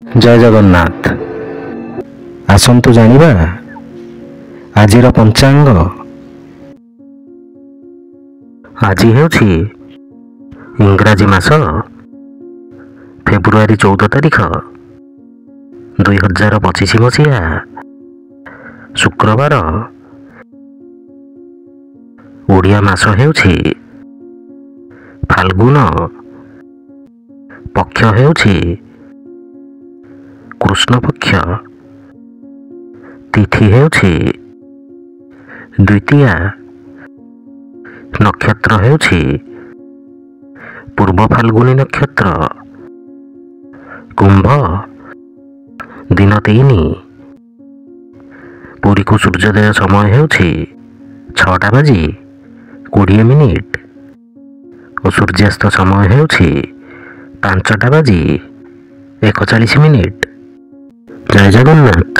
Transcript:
ଜୟ ଜଗନ୍ନାଥ। ଆସନ୍ତୁ ଜାଣିବା ଆଜିର ପଞ୍ଚାଙ୍ଗ। ଆଜି ହେଉଛି ଇଂରାଜୀ ମାସ ଫେବୃଆରୀ 14 ତାରିଖ 2025 ମସିହା ଶୁକ୍ରବାର। ଓଡ଼ିଆ ମାସ ହେଉଛି ଫାଲ୍ଗୁନ। ପକ୍ଷ ହେଉଛି କୃଷ୍ଣପକ୍ଷ। ତିଥି ହେଉଛି ଦ୍ୱିତୀୟା। ନକ୍ଷତ୍ର ହେଉଛି ପୂର୍ବ ଫାଲ୍ଗୁନୀ ନକ୍ଷତ୍ର। କୁମ୍ଭ। ଦିନ 3। ପୁରୀକୁ ସୂର୍ଯ୍ୟୋଦୟ ସମୟ ହେଉଛି 6:20 ଓ ସୂର୍ଯ୍ୟାସ୍ତ ସମୟ ହେଉଛି 5:41। ଜୟ ଜଗନ୍ନାଥ।